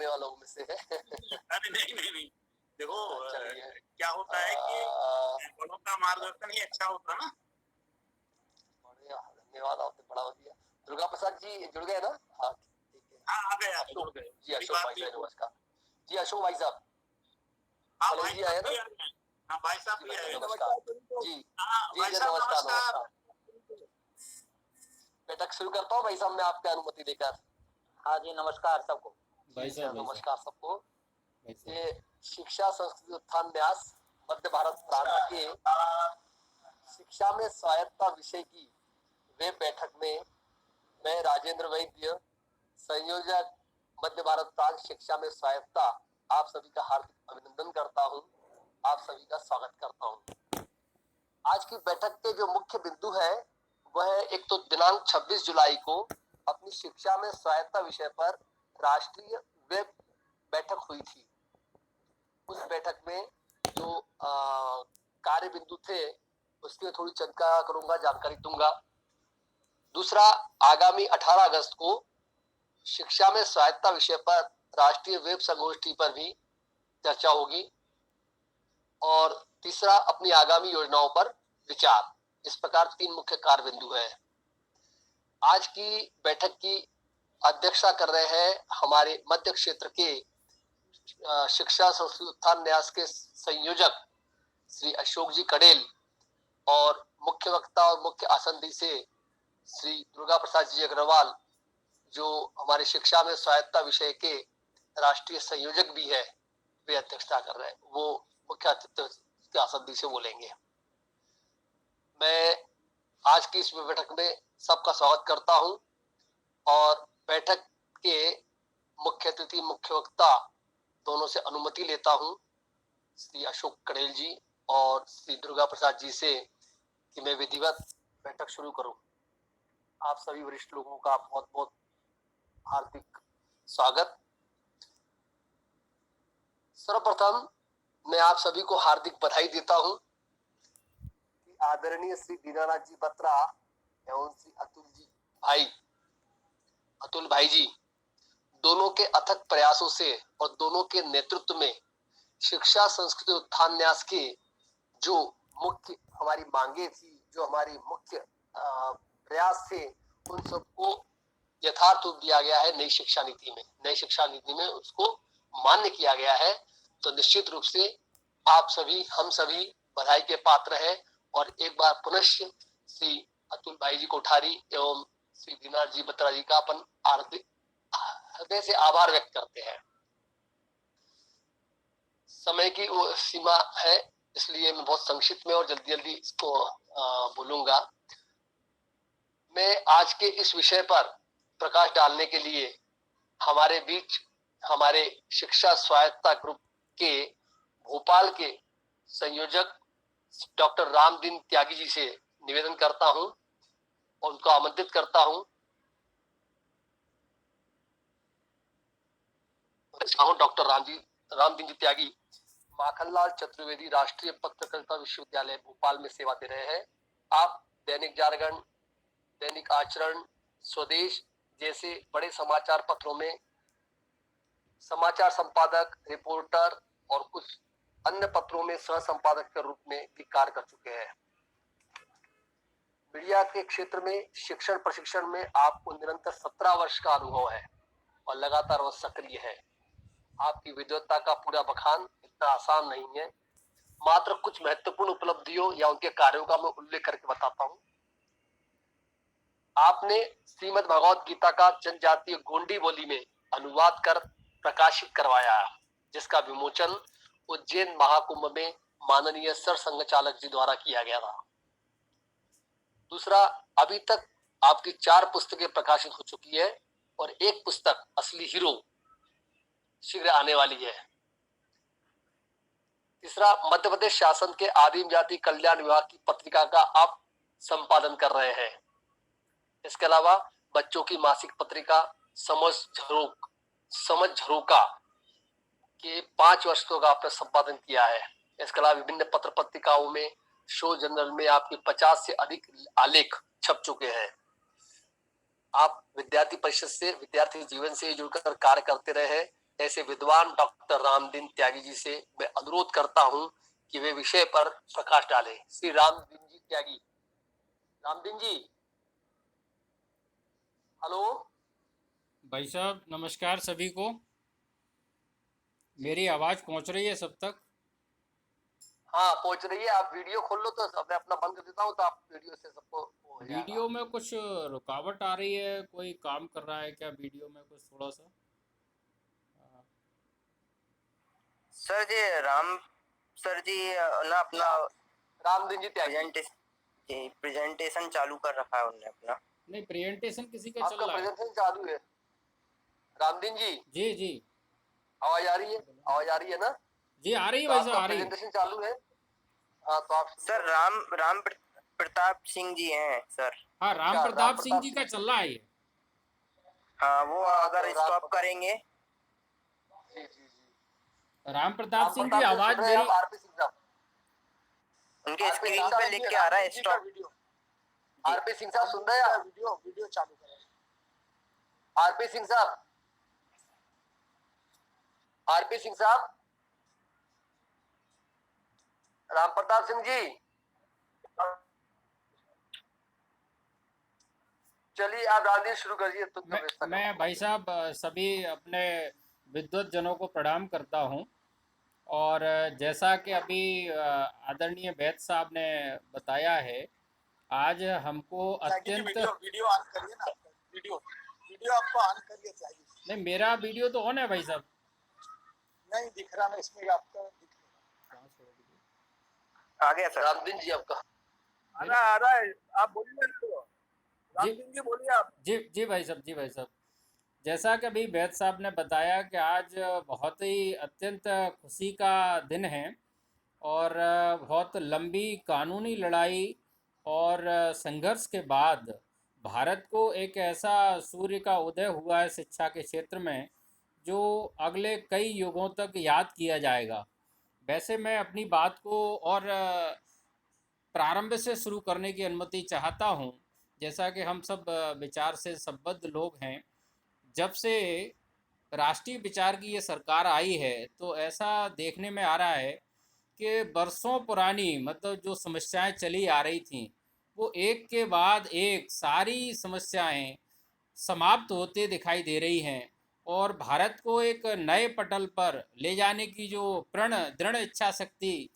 करने वालों में से है। अरे नहीं देखो चलिए क्या होता है कि बड़ों का मार्गदर्शन ही अच्छा होता ना। बढ़िया, धन्यवाद, आपने बड़ा दिया। दुर्गा प्रसाद जी जुड़ गए ना? हाँ ठीक है। हाँ आ गए, आप जुड़ गए जी अशोक भाई साहब नमस्कार। जी अशोक भाई साहब, हाँ कलेल भाई जी आए साहब ना? भी आ गए। हाँ भाई साहब भी आए। नमस्कार जी। हाँ जी भाई जी साहब नमस्कार नमस्कार। नमस्कार। बैठक शुरू करता हूँ भाई साहब, मैं आपकी अनुमति देकर। हाँ जी नमस्कार सबको। जी सर नमस्कार सबको। ये शिक्षा संस्कृति उत्थान न्यास मध्य भारत प्रांत के शिक्षा में स्वायत्तता विषय की वेब बैठक में मैं राजेंद्र वैद्य, संयोजक मध्य भारत प्रांत शिक्षा में स्वायत्तता, आप सभी का हार्दिक अभिनंदन करता हूं, आप सभी का स्वागत करता हूं। आज की बैठक के जो मुख्य बिंदु है वह एक तो दिनांक 26 जुलाई को अपनी शिक्षा में स्वायत्तता विषय पर राष्ट्रीय वेब बैठक हुई थी। उस बैठक में जो कार्य बिंदु थे उसकी थोड़ी चर्चा करूंगा, जानकारी दूंगा। दूसरा, आगामी 18 अगस्त को शिक्षा में स्वायत्तता विषय पर राष्ट्रीय वेब संगोष्ठी पर भी चर्चा होगी। और तीसरा, अपनी आगामी योजनाओं पर विचार। इस प्रकार 3 मुख्य कार्य बिंदु है। आज की बैठक की अध्यक्षता कर रहे हैं हमारे मध्य क्षेत्र के शिक्षा संस्कृति उत्थान न्यास के संयोजक श्री अशोक जी कड़ेल और मुख्य वक्ता और मुख्य आसनदी से श्री दुर्गा प्रसाद जी अग्रवाल, जो हमारे शिक्षा में स्वायत्तता विषय के राष्ट्रीय संयोजक भी है, वे अध्यक्षता कर रहे हैं। वो मुख्य अतिथि के आसनदी से बोलेंगे। मैं आज की इस बैठक में सबका स्वागत करता हूं और बैठक के मुख्य अतिथि मुख्य वक्ता दोनों से अनुमति लेता हूं, श्री अशोक कड़ेल जी और श्री दुर्गा प्रसाद जी से, कि मैं विधिवत बैठक शुरू करूं। आप सभी वरिष्ठ लोगों का बहुत बहुत हार्दिक स्वागत। सर्वप्रथम मैं आप सभी को हार्दिक बधाई देता हूं कि आदरणीय श्री दीनानाथ जी बत्रा एवं श्री अतुल भाई जी दोनों के अथक प्रयासों से और दोनों के नेतृत्व में शिक्षा संस्कृति उत्थान न्यास के जो मुख्य हमारी मांगे थी, जो हमारी मुख्य प्रयास थे, उन सबको यथार्थ रूप दिया गया है। नई शिक्षा नीति में उसको मान्य किया गया है। तो निश्चित रूप से आप सभी, हम सभी बधाई के पात्र हैं। और एक बार पुनः श्री अतुल भाई जी कोठारी एवं श्री दीनानाथ जी बत्रा जी का अपन हार्दिक हृदय से आभार व्यक्त करते हैं। समय की सीमा है, इसलिए मैं बहुत संक्षिप्त में और जल्दी इसको बोलूंगा। मैं आज के इस विषय पर प्रकाश डालने के लिए हमारे बीच हमारे शिक्षा स्वायत्तता ग्रुप के भोपाल के संयोजक डॉक्टर रामदीन त्यागी जी से निवेदन करता हूं और उनको आमंत्रित करता हूं। डॉक्टर रामदीन जी त्यागी माखनलाल चतुर्वेदी राष्ट्रीय पत्रकारिता विश्वविद्यालय भोपाल में सेवा दे रहे हैं। आप दैनिक जागरण, दैनिक आचरण, स्वदेश जैसे बड़े समाचार पत्रों में समाचार संपादक, रिपोर्टर और कुछ अन्य पत्रों में सह संपादक के रूप में भी कार्य कर चुके हैं। मीडिया के क्षेत्र में शिक्षण प्रशिक्षण में आपको निरंतर 17 वर्ष का अनुभव है और लगातार वह सक्रिय है। आपकी विद्वत्ता का पूरा बखान इतना आसान नहीं है। मात्र कुछ महत्वपूर्ण उपलब्धियों या उनके कार्यों का मैं उल्लेख करके बताता हूं। आपने श्रीमद् भगवत गीता का जनजातीय गोंडी बोली में अनुवाद कर प्रकाशित करवाया, जिसका विमोचन उज्जैन महाकुंभ में माननीय सर संघ चालक जी द्वारा किया गया था। दूसरा, अभी तक आपकी 4 पुस्तकें प्रकाशित हो चुकी है और एक पुस्तक असली हीरो शीघ्र आने वाली है। तीसरा, मध्य प्रदेश शासन के आदिम जाति कल्याण विभाग की पत्रिका का आप संपादन कर रहे हैं। इसके अलावा बच्चों की मासिक पत्रिका समझ झरोका के 5 वर्षों का आपने संपादन किया है। इसके अलावा विभिन्न पत्र पत्रिकाओं में, शो जर्नल में आपके 50 से अधिक आलेख छप चुके हैं। आप विद्यार्थी परिषद से, विद्यार्थी जीवन से जुड़कर कार्य करते रहे हैं। ऐसे विद्वान डॉक्टर रामदीन त्यागी जी से मैं अनुरोध करता हूं कि वे विषय पर प्रकाश डालें। श्री रामदीन जी त्यागी। रामदीन जी, हेलो। भाई साहब नमस्कार सभी को। मेरी आवाज़ पहुंच रही है सब तक? हाँ पहुंच रही है। आप वीडियो खोल लो तो मैं अपना बंद कर देता हूँ, तो आप वीडियो से सबको हो जाएगा। वीडियो में कुछ रुकावट आ रही है, कोई काम कर रहा है क्या वीडियो में कुछ थोड़ा सा? सर जी सर जी ना अपना रामदीन जी त्यागी प्रेजेंटेशन चालू कर रखा है उन्होंने अपना। नहीं, प्रेजेंटेशन किसी का चल आपका रहा है? प्रेजेंटेशन चालू है। रामदीन जी, जी जी आवाज आ रही है? आवाज आ रही है ना? जी, आ रही है तो भाई आपका साहब, आ रही है। प्रेजेंटेशन चालू है। हाँ तो आप सर राम प्रताप सिंह जी हैं सर। हाँ, राम अच्छा, प्रताप राम सिंह प्रताप जी का चल रहा है ये। हाँ वो अगर तो स्टॉप करेंगे। जी जी जी। राम प्रताप सिंह की प्रताप आवाज़ सुन रहे हैं मेरी। आप? आरपी सिंह साहब, उनके आरपी स्क्रीन सिंह पे साहब लिख जी, के आ रहा है रामदीन जी का स्टॉप। वीडियो। आरपी सिंह साहब सुन रहे हैं आप? वीडियो चालू करें। आरपी सिंह साहब, आरपी सिंह साहब, राम प्रताप सिंह जी, चलिए आप रामदीन शुरू करिए। तो मैं भाई साहब सभी अपने विद्वत जनों को प्रणाम करता हूँ। और जैसा कि अभी आदरणीय वैद साहब ने बताया है, आज हमको अत्यंत। वीडियो ऑन करिए ना। वीडियो आपको ऑन करिए चाहिए। नहीं, मेरा वीडियो तो ऑन है भाई साहब। नहीं दिख रहा ना इसमें, आपका दिख रहा। आ गया सर। रामदीन जी आपका आ रहा है, आप बोलिए तो। रामदीन जी बोलिए आप। जी भाई साहब, जी भाई साहब, जैसा कि अभी वैद साहब ने बताया कि आज बहुत ही अत्यंत खुशी का दिन है। और बहुत लंबी कानूनी लड़ाई और संघर्ष के बाद भारत को एक ऐसा सूर्य का उदय हुआ है शिक्षा के क्षेत्र में, जो अगले कई युगों तक याद किया जाएगा। वैसे मैं अपनी बात को और प्रारंभ से शुरू करने की अनुमति चाहता हूँ। जैसा कि हम सब विचार से संबद्ध लोग हैं, जब से राष्ट्रीय विचार की ये सरकार आई है, तो ऐसा देखने में आ रहा है कि बरसों पुरानी मतलब जो समस्याएं चली आ रही थीं, वो एक के बाद एक सारी समस्याएं समाप्त होते दिखाई दे रही हैं। और भारत को एक नए पटल पर ले जाने की जो दृढ़ इच्छा शक्ति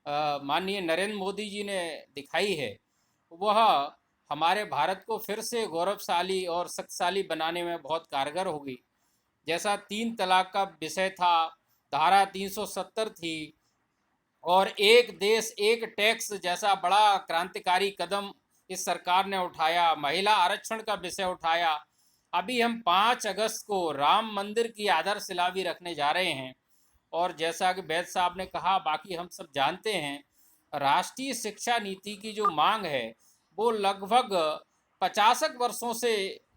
माननीय नरेंद्र मोदी जी ने दिखाई है, वह हमारे भारत को फिर से गौरवशाली और शक्तिशाली बनाने में बहुत कारगर होगी। जैसा 3 तलाक का विषय था, धारा 370 थी, और एक देश एक टैक्स जैसा बड़ा क्रांतिकारी कदम इस सरकार ने उठाया। महिला आरक्षण का विषय उठाया। अभी हम 5 अगस्त को राम मंदिर की आधारशिला भी रखने जा रहे हैं। और जैसा कि वैद साहब ने कहा, बाकी हम सब जानते हैं, राष्ट्रीय शिक्षा नीति की जो मांग है वो लगभग 50 वर्षों से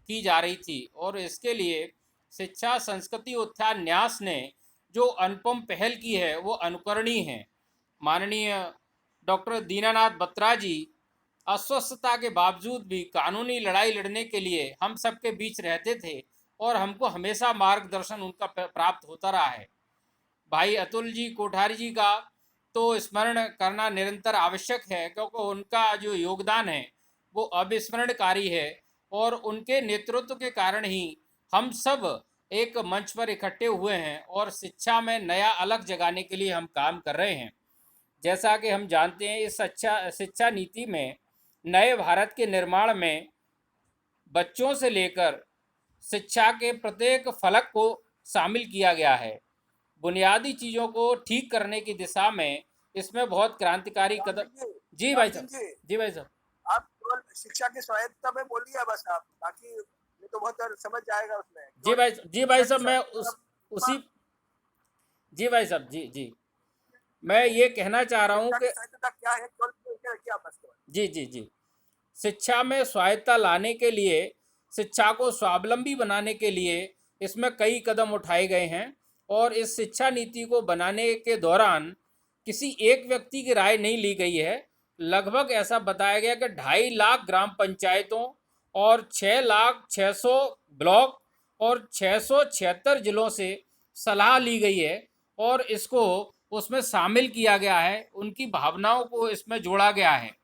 की जा रही थी। और इसके लिए शिक्षा संस्कृति उत्थान न्यास ने जो अनुपम पहल की है वो अनुकरणीय है। माननीय डॉक्टर दीनानाथ बत्रा जी अस्वस्थता के बावजूद भी कानूनी लड़ाई लड़ने के लिए हम सबके बीच रहते थे, और हमको हमेशा मार्गदर्शन उनका प्राप्त होता रहा है। भाई अतुल जी कोठारी जी का तो स्मरण करना निरंतर आवश्यक है, क्योंकि उनका जो योगदान है वो अविस्मरणकारी है। और उनके नेतृत्व के कारण ही हम सब एक मंच पर इकट्ठे हुए हैं और शिक्षा में नया अलग जगाने के लिए हम काम कर रहे हैं। जैसा कि हम जानते हैं, इस शिक्षा नीति में नए भारत के निर्माण में बच्चों से लेकर शिक्षा के प्रत्येक फलक को शामिल किया गया है। बुनियादी चीज़ों को ठीक करने की दिशा में इसमें बहुत क्रांतिकारी कदम। जी भाई साहब, जी भाई साहब, आप केवल शिक्षा की स्वायत्ता में बोलिए बस, आप बाकी ये तो बहुत समझ जाएगा उसमें। जी भाई साहब, मैं उसी जी भाई साहब, जी मैं ये कहना चाह रहा हूँ कि क्या है, क्या बस जी शिक्षा में स्वायत्ता लाने के लिए, शिक्षा को स्वावलंबी बनाने के लिए इसमें कई कदम उठाए गए हैं। और इस शिक्षा नीति को बनाने के दौरान किसी एक व्यक्ति की राय नहीं ली गई है। लगभग ऐसा बताया गया कि 2.5 लाख ग्राम पंचायतों और 6,600,000 ब्लॉक और 676 जिलों से सलाह ली गई है और इसको उसमें शामिल किया गया है, उनकी भावनाओं को इसमें जोड़ा गया है।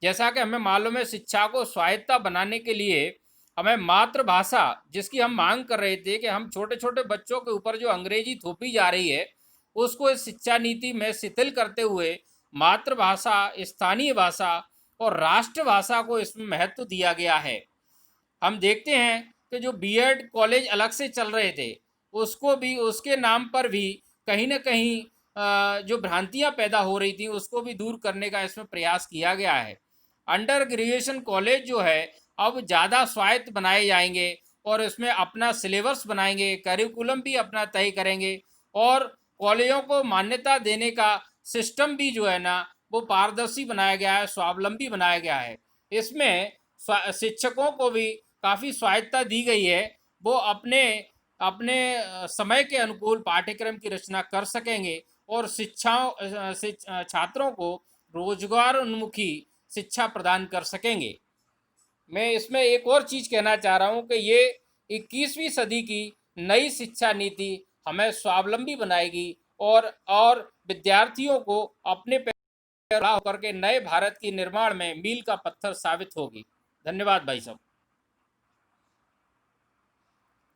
जैसा कि हमें मालूम है, शिक्षा को स्वायत्ता बनाने के लिए हमें मातृभाषा, जिसकी हम मांग कर रहे थे कि हम छोटे छोटे बच्चों के ऊपर जो अंग्रेजी थोपी जा रही है उसको इस शिक्षा नीति में शिथिल करते हुए मातृभाषा, स्थानीय भाषा और राष्ट्रभाषा को इसमें महत्व दिया गया है। हम देखते हैं कि जो बीएड कॉलेज अलग से चल रहे थे उसको भी, उसके नाम पर भी कहीं ना कहीं जो भ्रांतियां पैदा हो रही थी उसको भी दूर करने का इसमें प्रयास किया गया है। अंडर ग्रेजुएशन कॉलेज जो है अब ज़्यादा स्वायत्त बनाए जाएंगे और इसमें अपना सिलेबस बनाएंगे, करिकुलम भी अपना तय करेंगे और कॉलेजों को मान्यता देने का सिस्टम भी जो है ना वो पारदर्शी बनाया गया है, स्वावलंबी बनाया गया है। इसमें शिक्षकों को भी काफ़ी स्वायत्ता दी गई है, वो अपने अपने समय के अनुकूल पाठ्यक्रम की रचना कर सकेंगे और छात्रों को रोजगार उन्मुखी शिक्षा प्रदान कर सकेंगे। मैं इसमें एक और चीज़ कहना चाह रहा हूँ कि ये 21वीं सदी की नई शिक्षा नीति हमें स्वावलंबी बनाएगी और विद्यार्थियों को अपने पैर पर खड़ा होकर के नए भारत के निर्माण में मील का पत्थर साबित होगी। धन्यवाद भाई साहब।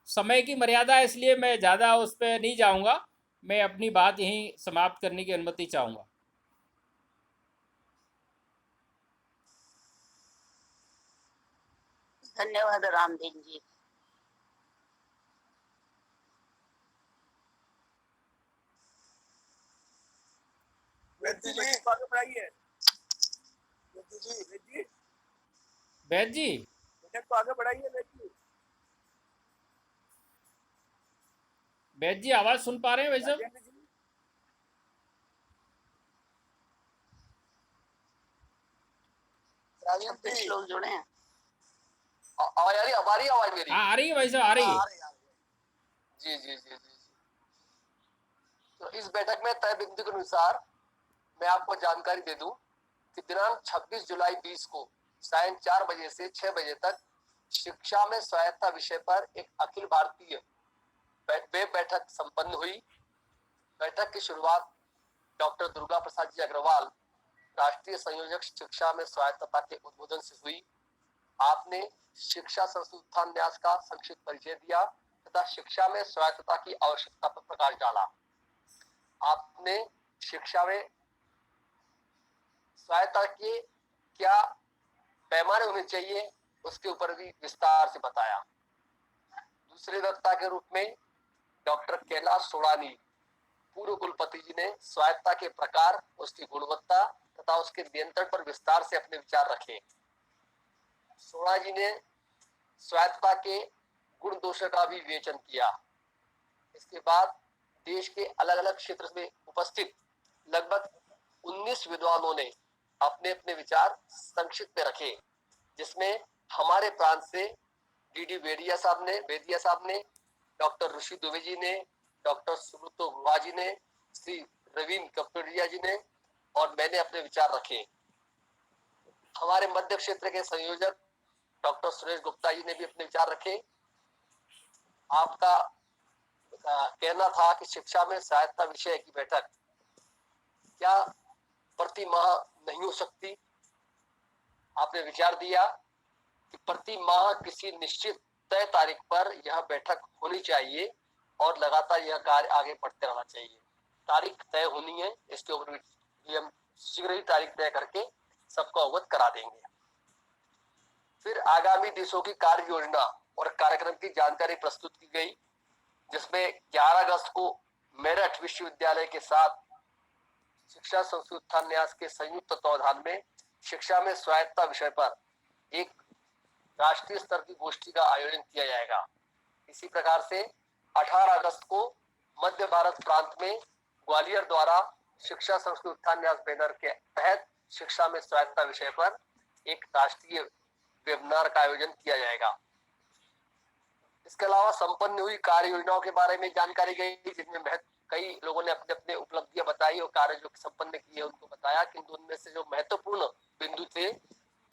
समय की मर्यादा है इसलिए मैं ज़्यादा उस पर नहीं जाऊँगा, मैं अपनी बात यहीं समाप्त करने की अनुमति चाहूँगा। धन्यवाद रामदीन जी। वैद्य जी को आगे बढ़ाइए। वैद्य जी वैद्य जी बैठक को आगे बढ़ाइए। वैद्य जी आवाज़ सुन पा रहे हैं भाई साहब? राजेंद्र जी कुछ लोग जुड़े हैं। आवाज आ रही, हमारी आवाज मेरी? हाँ आ रही है भाई साहब, आ रही है। जी जी जी जी। तो इस बैठक में तय बिंदु के अनुसार मैं आपको जानकारी दे दूं कि दिनांक 26 जुलाई 20 को सायं 4 बजे से 6 बजे तक शिक्षा में स्वायत्ता विषय पर एक अखिल भारतीय वेब बैठक संपन्न हुई। बैठक की शुरुआत डॉक्टर दुर्गा प्रसाद जी अग्रवाल, राष्ट्रीय संयोजक शिक्षा में स्वायत्तता के उद्बोधन से हुई। आपने शिक्षा संस्कृति उत्थान न्यास का संक्षिप्त परिचय दिया तथा शिक्षा में स्वायत्तता की आवश्यकता पर प्रकाश डाला। आपने शिक्षा में स्वायत्तता के क्या पैमाने होने चाहिए उसके ऊपर भी विस्तार से बताया। दूसरे वक्ता के रूप में डॉक्टर कैलाश सोडानी, पूर्व कुलपति जी ने स्वायत्तता के प्रकार, उसकी गुणवत्ता तथा उसके नियंत्रण पर विस्तार से अपने विचार रखे। सोडा जी ने स्वायत्तता के गुण दोषों का भी विवेचन किया। इसके बाद देश के अलग अलग क्षेत्र में उपस्थित लगभग 19 विद्वानों ने अपने अपने विचार संक्षिप्त में रखे, जिसमें हमारे प्रांत से डीडी वेदिया साहब ने, डॉक्टर ऋषि दुबे जी ने, डॉक्टर सुब्रतो गुहा जी ने, श्री रविंद्र कपड़िया जी ने और मैंने अपने विचार रखे। हमारे मध्य क्षेत्र के संयोजक डॉक्टर सुरेश गुप्ता जी ने भी अपने विचार रखे। आपका कहना था कि शिक्षा में स्वायत्तता विषय की बैठक क्या प्रति माह नहीं हो सकती। आपने विचार दिया कि प्रति माह किसी निश्चित तय तारीख पर यह बैठक होनी चाहिए और लगातार यह कार्य आगे बढ़ते रहना चाहिए। तारीख तय होनी है, इसके ऊपर भी हम शीघ्र ही तारीख तय करके सबको अवगत करा देंगे। फिर आगामी दिवसों की कार्य योजना और कार्यक्रम की जानकारी प्रस्तुत की गई, जिसमें 11 अगस्त को मेरठ विश्वविद्यालय के साथ शिक्षा संस्कृति उत्थान न्यास के संयुक्त तत्वावधान में शिक्षा में स्वायत्तता विषय पर एक राष्ट्रीय स्तर की गोष्ठी का आयोजन किया जाएगा। इसी प्रकार से 18 अगस्त को मध्य भारत प्रांत में ग्वालियर द्वारा शिक्षा संस्कृति उत्थान न्यास बैनर के तहत शिक्षा में स्वायत्तता विषय पर एक राष्ट्रीय वेबिनार का आयोजन किया जाएगा। इसके अलावा संपन्न हुई कार्य योजनाओं के बारे में जानकारी गई, जिनमें कई लोगों ने अपने अपने उपलब्धियां बताई और कार्य जो संपन्न किए उनको बताया, किंतु उनमें से जो महत्वपूर्ण बिंदु थे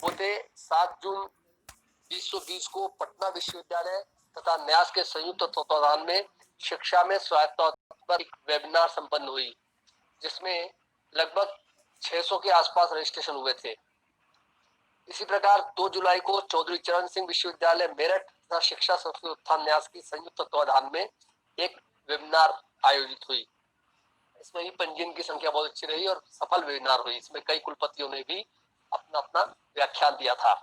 वो थे 7 जून 2020 को पटना विश्वविद्यालय तथा न्यास के संयुक्त तत्वावधान में शिक्षा में स्वायत्तता पर एक वेबिनार संपन्न हुई, जिसमें लगभग 600 के आसपास रजिस्ट्रेशन हुए थे। इसी प्रकार 2 जुलाई को चौधरी चरण सिंह विश्वविद्यालय मेरठ तथा शिक्षा संस्कृति उत्थान न्यास की संयुक्त तत्वाधान में एक वेबिनार आयोजित हुई। इसमें भी पंजीयन की संख्या बहुत अच्छी रही और सफल वेबिनार हुई। इसमें कई कुलपतियों ने भी अपना अपना व्याख्यान दिया था।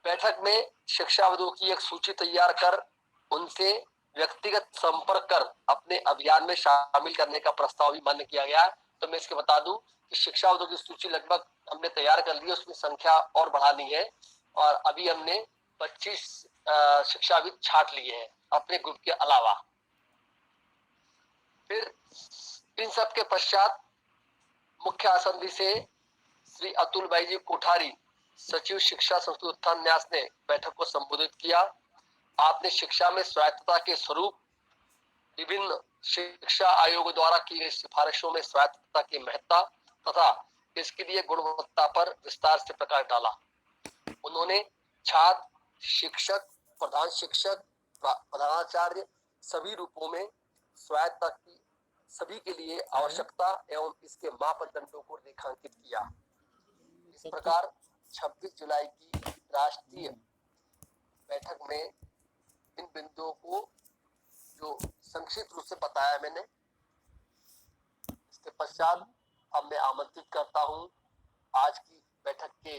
बैठक में शिक्षाविदों की एक सूची तैयार कर उनसे व्यक्तिगत संपर्क कर अपने अभियान में शामिल करने का प्रस्ताव भी मान्य किया गया। तो मैं इसके बता दूं कि शिक्षाविदों की सूची लगभग हमने तैयार कर ली है, उसमें संख्या और बढ़ानी है और अभी हमने 25 शिक्षाविद छांट लिए हैं अपने ग्रुप के अलावा। फिर इन सब के पश्चात मुख्य आसंदी से श्री अतुल भाई जी कोठारी, सचिव शिक्षा संस्कृति उत्थान न्यास ने बैठक को संबोधित किया। आपने शिक्षा में स्वायत्तता के स्वरूप, विभिन्न शिक्षा आयोग द्वारा की गई सिफारिशों में स्वायत्तता की महत्ता तथा इसके लिए गुणवत्ता पर विस्तार से प्रकाश डाला। उन्होंने छात्र, शिक्षक, प्रधान शिक्षक, प्रधानाचार्य सभी रूपों में स्वायत्तता की सभी के लिए आवश्यकता एवं इसके मापदंडों को रेखांकित किया। इस प्रकार 26 जुलाई की राष्ट्रीय बैठक में इन बिंदुओं को जो संक्षिप्त रूप से बताया मैंने, इसके पश्चात अब मैं आमंत्रित करता हूं आज की बैठक के